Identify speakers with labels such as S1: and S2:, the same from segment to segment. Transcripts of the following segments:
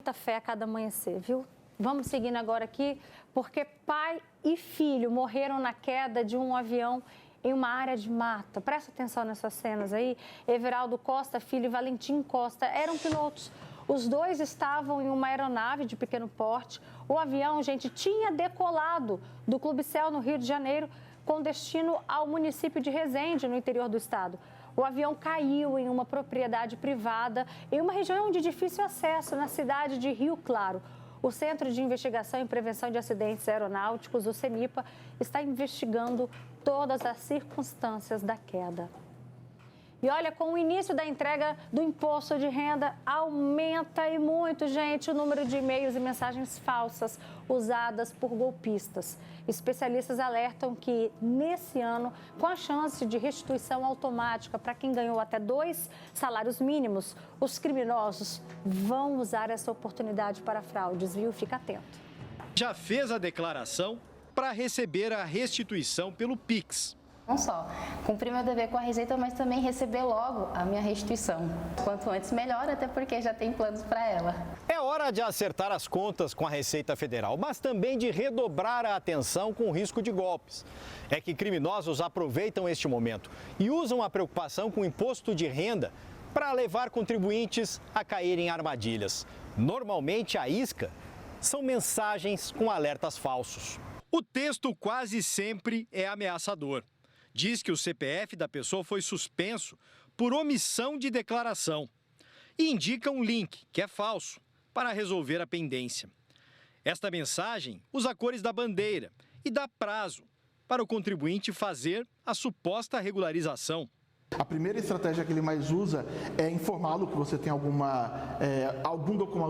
S1: muita fé a cada amanhecer, viu? Vamos seguindo agora aqui, porque pai e filho morreram na queda de um avião em uma área de mata. Presta atenção nessas cenas aí. Everaldo Costa, filho, e Valentim Costa eram pilotos. Os dois estavam em uma aeronave de pequeno porte. O avião, gente, tinha decolado do Clube Céu, no Rio de Janeiro, com destino ao município de Resende, no interior do estado. O avião caiu em uma propriedade privada, em uma região de difícil acesso, na cidade de Rio Claro. O Centro de Investigação e Prevenção de Acidentes Aeronáuticos, o CENIPA, está investigando todas as circunstâncias da queda. E olha, com o início da entrega do imposto de renda, aumenta e muito, gente, o número de e-mails e mensagens falsas usadas por golpistas. Especialistas alertam que, nesse ano, com a chance de restituição automática para quem ganhou até 2 salários mínimos, os criminosos vão usar essa oportunidade para fraudes, viu? Fica atento.
S2: Já fez a declaração para receber a restituição pelo Pix.
S3: Não só cumprir meu dever com a Receita, mas também receber logo a minha restituição. Quanto antes melhor, até porque já tem planos para ela.
S2: É hora de acertar as contas com a Receita Federal, mas também de redobrar a atenção com o risco de golpes. É que criminosos aproveitam este momento e usam a preocupação com o imposto de renda para levar contribuintes a caírem em armadilhas. Normalmente, a isca são mensagens com alertas falsos. O texto quase sempre é ameaçador. Diz que o CPF da pessoa foi suspenso por omissão de declaração e indica um link, que é falso, para resolver a pendência. Esta mensagem usa cores da bandeira e dá prazo para o contribuinte fazer a suposta regularização.
S4: A primeira estratégia que ele mais usa é informá-lo que você tem alguma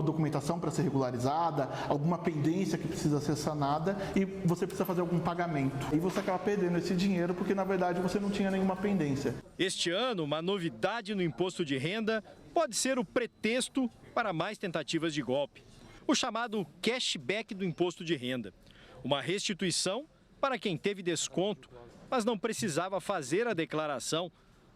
S4: documentação para ser regularizada, alguma pendência que precisa ser sanada e você precisa fazer algum pagamento. E você acaba perdendo esse dinheiro porque, na verdade, você não tinha nenhuma pendência.
S2: Este ano, uma novidade no imposto de renda pode ser o pretexto para mais tentativas de golpe. O chamado cashback do imposto de renda. Uma restituição para quem teve desconto, mas não precisava fazer a declaração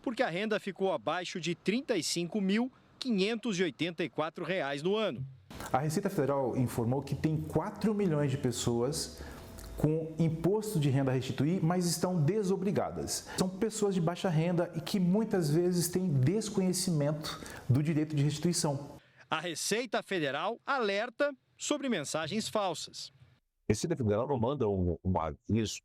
S2: porque a renda ficou abaixo de R$ 35.584 no ano.
S5: A Receita Federal informou que tem 4 milhões de pessoas com imposto de renda a restituir, mas estão desobrigadas. São pessoas de baixa renda e que muitas vezes têm desconhecimento do direito de restituição.
S2: A Receita Federal alerta sobre mensagens falsas.
S6: A Receita Federal não manda um aviso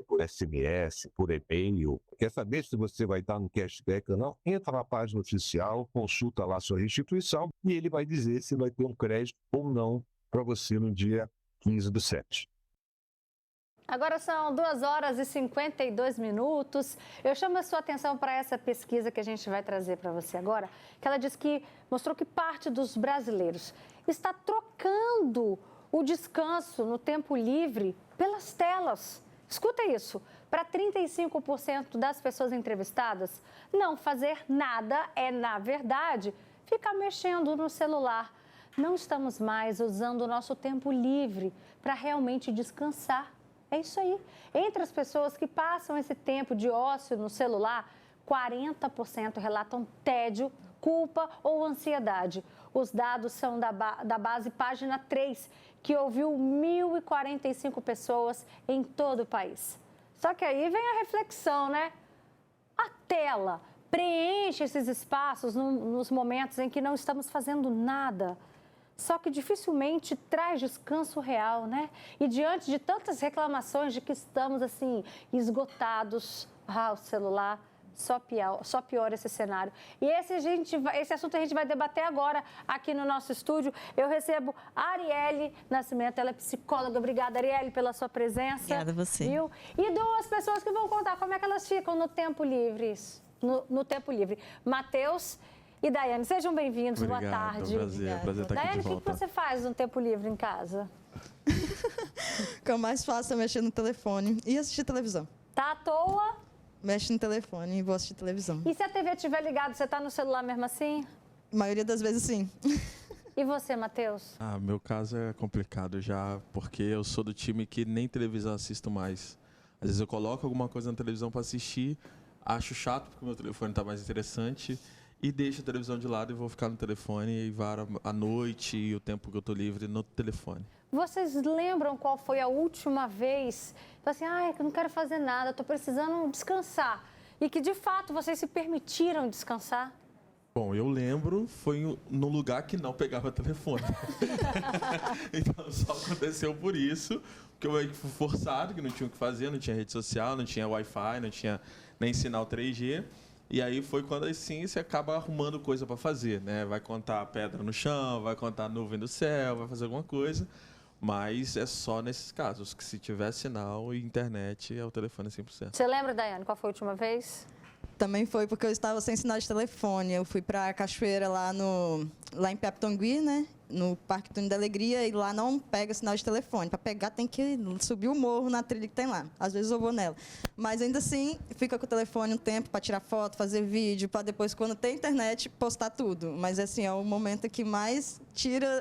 S6: por SMS, por e-mail. Quer saber se você vai estar no cashback ou não? Entra na página oficial, consulta lá a sua restituição e ele vai dizer se vai ter um crédito ou não para você no dia 15/7.
S1: Agora são 2h52. Eu chamo a sua atenção para essa pesquisa que a gente vai trazer para você agora, que ela diz que mostrou que parte dos brasileiros está trocando o descanso no tempo livre pelas telas. Escuta isso, para 35% das pessoas entrevistadas, não fazer nada é, na verdade, ficar mexendo no celular. Não estamos mais usando o nosso tempo livre para realmente descansar. É isso aí. Entre as pessoas que passam esse tempo de ócio no celular, 40% relatam tédio, culpa ou ansiedade. Os dados são da base Página 3, que ouviu 1.045 pessoas em todo o país. Só que aí vem a reflexão, né? A tela preenche esses espaços nos momentos em que não estamos fazendo nada. Só que dificilmente traz descanso real, né? E diante de tantas reclamações de que estamos, assim, esgotados, o celular só piora esse cenário. E esse assunto a gente vai debater agora aqui no nosso estúdio. Eu recebo a Arielle Nascimento, ela é psicóloga. Obrigada, Arielle, pela sua presença.
S7: Obrigada a você.
S1: Viu? E 2 pessoas que vão contar como é que elas ficam no tempo livre. No tempo livre. Matheus e Daiane, sejam bem-vindos. Boa tarde.
S8: É um prazer estar aqui
S1: Daiane,
S8: de volta.
S1: o que você faz no tempo livre em casa?
S7: O que eu mais faço é mexer no telefone e assistir televisão.
S1: Tá à toa?
S7: Mexe no telefone e vou assistir televisão.
S1: E se a TV estiver ligada, você tá no celular mesmo assim?
S7: A maioria das vezes, sim.
S1: E você, Matheus?
S8: Meu caso é complicado já, porque eu sou do time que nem televisão assisto mais. Às vezes eu coloco alguma coisa na televisão para assistir, acho chato porque o meu telefone tá mais interessante e deixo a televisão de lado e vou ficar no telefone e varo a noite e o tempo que eu estou livre no telefone.
S1: Vocês lembram qual foi a última vez? Assim, eu não quero fazer nada, estou precisando descansar. E que, de fato, vocês se permitiram descansar?
S8: Bom, eu lembro, foi num lugar que não pegava telefone. Então, só aconteceu por isso, porque eu fui forçado, que não tinha o que fazer, não tinha rede social, não tinha Wi-Fi, não tinha nem sinal 3G. E aí foi quando, assim, você acaba arrumando coisa para fazer, né? Vai contar a pedra no chão, vai contar a nuvem do céu, vai fazer alguma coisa. Mas é só nesses casos, que se tiver sinal e internet, é o telefone 100%.
S1: Você lembra, Daiane, qual foi a última vez?
S7: Também foi porque eu estava sem sinal de telefone. Eu fui para a cachoeira lá em Piapitongui, né? No Parque Túnel da Alegria, e lá não pega sinal de telefone. Para pegar tem que subir o morro na trilha que tem lá. Às vezes eu vou nela. Mas ainda assim, fica com o telefone um tempo para tirar foto, fazer vídeo, para depois, quando tem internet, postar tudo. Mas assim, é o momento que mais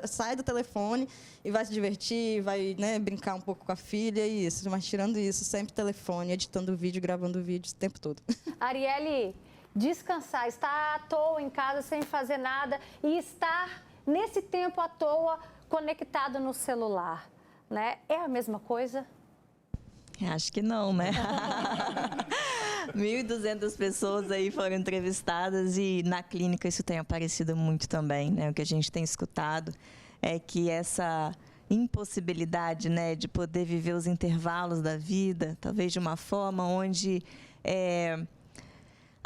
S7: sai do telefone e vai se divertir, vai, né, brincar um pouco com a filha e isso. Mas tirando isso, sempre telefone, editando vídeo, gravando vídeo o tempo todo.
S1: Arielle, descansar, estar à toa em casa sem fazer nada e estar nesse tempo à toa conectado no celular, né? É a mesma coisa?
S9: Acho que não, né? 1.200 pessoas aí foram entrevistadas e na clínica isso tem aparecido muito também, né? O que a gente tem escutado é que essa impossibilidade, né, de poder viver os intervalos da vida, talvez de uma forma onde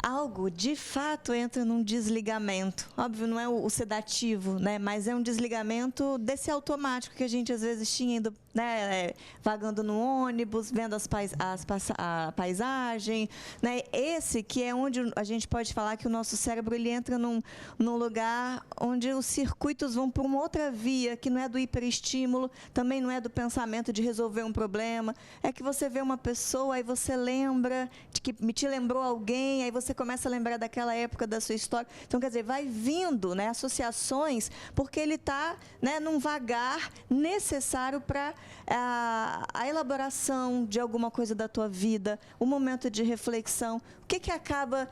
S9: algo, de fato, entra num desligamento. Óbvio, não é o sedativo, né? Mas é um desligamento desse automático que a gente, às vezes, tinha indo, né, vagando no ônibus, vendo a paisagem, né? Esse que é onde a gente pode falar que o nosso cérebro ele entra num lugar onde os circuitos vão por uma outra via, que não é do hiperestímulo, também não é do pensamento de resolver um problema. É que você vê uma pessoa, aí você lembra de que te lembrou alguém, aí você começa a lembrar daquela época da sua história. Então, quer dizer, vai vindo, né, associações, porque ele está, né, num vagar necessário para a elaboração de alguma coisa da tua vida, um momento de reflexão. O que acaba,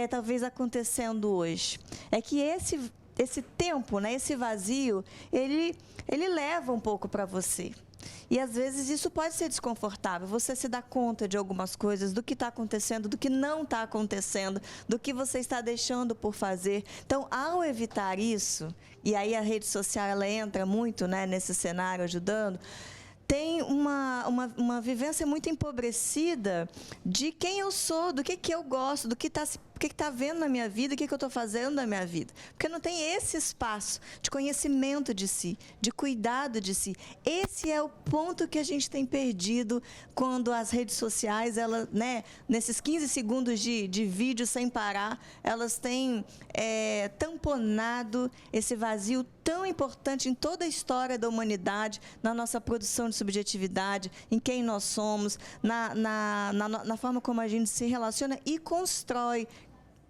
S9: talvez, acontecendo hoje? É que esse tempo, né, esse vazio, ele leva um pouco para você. E, às vezes, isso pode ser desconfortável. Você se dá conta de algumas coisas, do que está acontecendo, do que não está acontecendo, do que você está deixando por fazer. Então, ao evitar isso, e aí a rede social ela entra muito, né, nesse cenário ajudando, tem uma vivência muito empobrecida de quem eu sou, do que eu gosto, do que está vendo na minha vida, o que eu estou fazendo na minha vida. Porque não tem esse espaço de conhecimento de si, de cuidado de si. Esse é o ponto que a gente tem perdido quando as redes sociais, elas, né, nesses 15 segundos de vídeo sem parar, elas têm tamponado esse vazio tão importante em toda a história da humanidade, na nossa produção de subjetividade, em quem nós somos, na forma como a gente se relaciona e constrói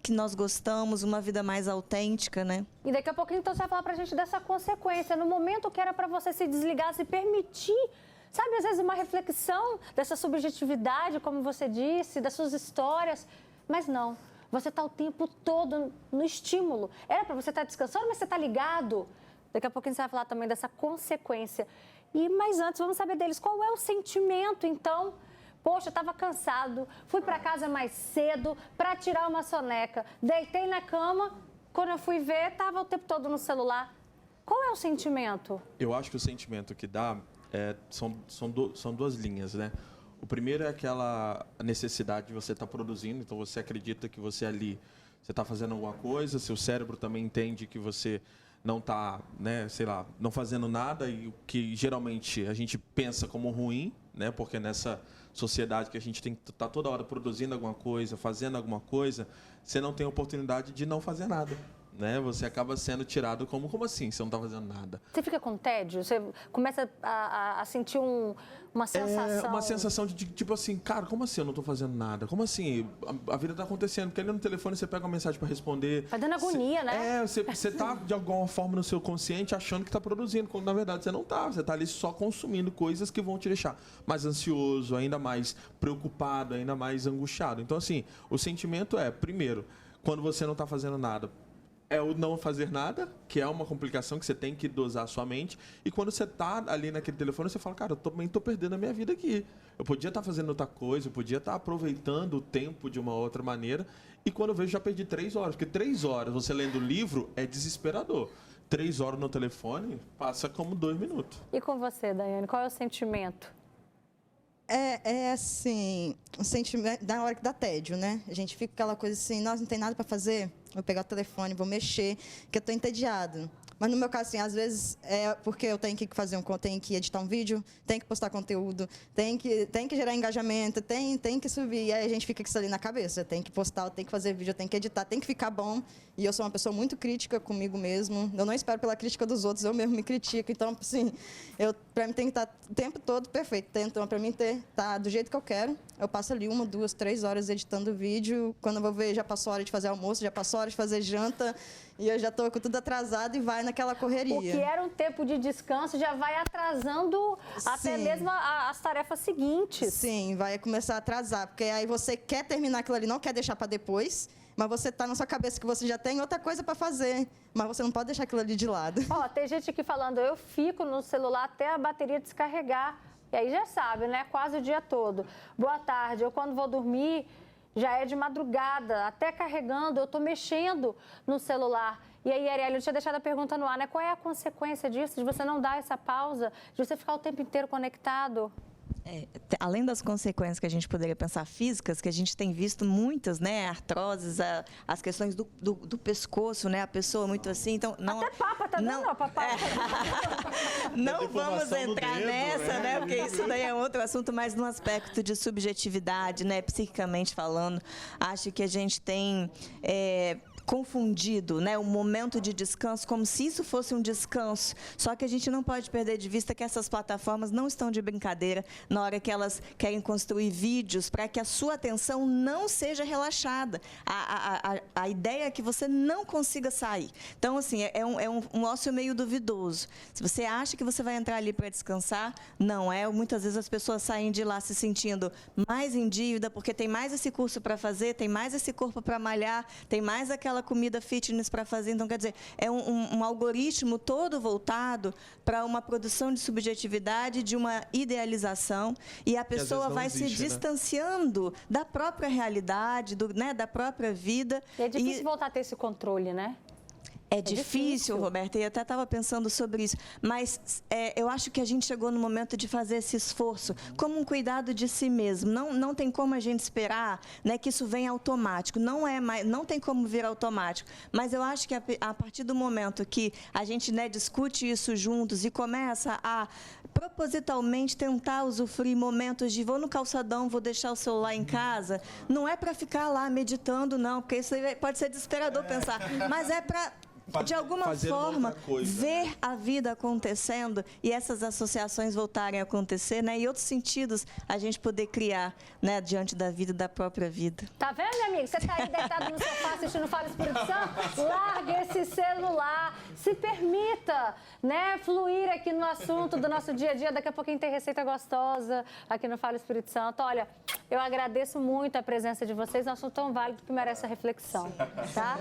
S9: que nós gostamos, uma vida mais autêntica, né?
S1: E daqui a pouquinho, então, você vai falar pra gente dessa consequência. No momento que era para você se desligar, se permitir, sabe, às vezes uma reflexão dessa subjetividade, como você disse, das suas histórias, mas não. Você está o tempo todo no estímulo. Era para você estar descansando, mas você está ligado. Daqui a pouquinho você vai falar também dessa consequência. Mas antes, vamos saber deles. Qual é o sentimento, então? Poxa, eu estava cansado, fui para casa mais cedo para tirar uma soneca. Deitei na cama, quando eu fui ver, estava o tempo todo no celular. Qual é o sentimento?
S8: Eu acho que o sentimento que dá são duas linhas, né? O primeiro é aquela necessidade de você estar produzindo, então você acredita que você ali, você está fazendo alguma coisa, seu cérebro também entende que você não está, né, sei lá, não fazendo nada, e o que geralmente a gente pensa como ruim, né, porque nessa sociedade que a gente tem que estar toda hora produzindo alguma coisa, fazendo alguma coisa, você não tem a oportunidade de não fazer nada. Né? Você acaba sendo tirado como assim? Você não está fazendo nada.
S1: Você fica com tédio? Você começa a sentir uma sensação?
S8: Uma sensação de tipo assim, cara, como assim eu não estou fazendo nada? Como assim? A vida está acontecendo. Porque ali no telefone você pega uma mensagem para responder.
S1: Vai dando agonia, né?
S8: Você está de alguma forma no seu consciente achando que está produzindo, quando na verdade você não está. Você está ali só consumindo coisas que vão te deixar mais ansioso, ainda mais preocupado, ainda mais angustiado. Então, assim, o sentimento é, primeiro, quando você não está fazendo nada, é o não fazer nada, que é uma complicação que você tem que dosar a sua mente. E quando você tá ali naquele telefone, você fala, cara, eu também tô perdendo a minha vida aqui. Eu podia estar fazendo outra coisa, eu podia estar aproveitando o tempo de uma outra maneira. E quando eu vejo, já perdi 3 horas. Porque 3 horas você lendo o livro é desesperador. 3 horas no telefone passa como 2 minutos.
S1: E com você, Daiane, qual é o sentimento?
S7: É assim, o sentimento da hora que dá tédio, né? A gente fica com aquela coisa assim, nós não tem nada para fazer, vou pegar o telefone, vou mexer, que eu estou entediado. Mas no meu caso, assim, às vezes é porque eu tenho que tenho que editar um vídeo, tenho que postar conteúdo, tenho que gerar engajamento, tem que subir. E aí a gente fica com isso ali na cabeça. Tem que postar, tem que fazer vídeo, tem que editar, tem que ficar bom. E eu sou uma pessoa muito crítica comigo mesmo. Eu não espero pela crítica dos outros, eu mesmo me critico. Então, assim, para mim tem que estar o tempo todo perfeito. Então, para mim tá do jeito que eu quero. Eu passo ali 1, 2, 3 horas editando o vídeo. Quando eu vou ver, já passou a hora de fazer almoço, já passou a hora de fazer janta. E eu já estou com tudo atrasado e vai naquela correria.
S1: O que era um tempo de descanso já vai atrasando até mesmo as tarefas seguintes.
S7: Sim, vai começar a atrasar, porque aí você quer terminar aquilo ali, não quer deixar para depois, mas você está na sua cabeça que você já tem outra coisa para fazer, mas você não pode deixar aquilo ali de lado.
S1: Ó, tem gente aqui falando, eu fico no celular até a bateria descarregar. E aí já sabe, né? Quase o dia todo. Boa tarde, eu quando vou dormir... Já é de madrugada, até carregando, eu estou mexendo no celular. E aí, Arielle, eu tinha deixado a pergunta no ar, né? Qual é a consequência disso, de você não dar essa pausa, de você ficar o tempo inteiro conectado?
S9: Além das consequências que a gente poderia pensar físicas, que a gente tem visto muitas, né, artroses, as questões do pescoço, né, a pessoa muito assim, então não.
S1: Até papa tá dando, papai.
S9: Não vamos entrar nessa, né, porque isso daí é outro assunto, mas no aspecto de subjetividade, né, psiquicamente falando, acho que a gente tem confundido, né, o momento de descanso como se isso fosse um descanso. Só que a gente não pode perder de vista que essas plataformas não estão de brincadeira na hora que elas querem construir vídeos para que a sua atenção não seja relaxada. A ideia é que você não consiga sair. Então, assim, é um ócio meio duvidoso. Se você acha que você vai entrar ali para descansar, não é. Muitas vezes as pessoas saem de lá se sentindo mais em dívida porque tem mais esse curso para fazer, tem mais esse corpo para malhar, tem mais aquela comida fitness para fazer. Então, quer dizer, é um algoritmo todo voltado para uma produção de subjetividade, de uma idealização, e a pessoa vai se distanciando da própria realidade, da própria vida.
S1: E é difícil voltar a ter esse controle, né?
S9: É difícil, Roberta, e eu até estava pensando sobre isso, mas eu acho que a gente chegou no momento de fazer esse esforço como um cuidado de si mesmo. Não tem como a gente esperar, né, que isso venha automático, não tem como vir automático, mas eu acho que a partir do momento que a gente, né, discute isso juntos e começa a propositalmente tentar usufruir momentos de vou no calçadão, vou deixar o celular em casa, não é para ficar lá meditando, não, porque isso pode ser desesperador pensar, mas é para de alguma forma, ver a vida acontecendo e essas associações voltarem a acontecer, né? E outros sentidos a gente poder criar, né, diante da vida, da própria vida.
S1: Tá vendo, minha amiga? Você tá aí deitado no sofá assistindo Fala Espírito Santo? Larga esse celular, se permita, né, fluir aqui no assunto do nosso dia a dia. Daqui a pouquinho tem receita gostosa aqui no Fala Espírito Santo. Olha, eu agradeço muito a presença de vocês, um assunto tão válido que merece a reflexão, tá?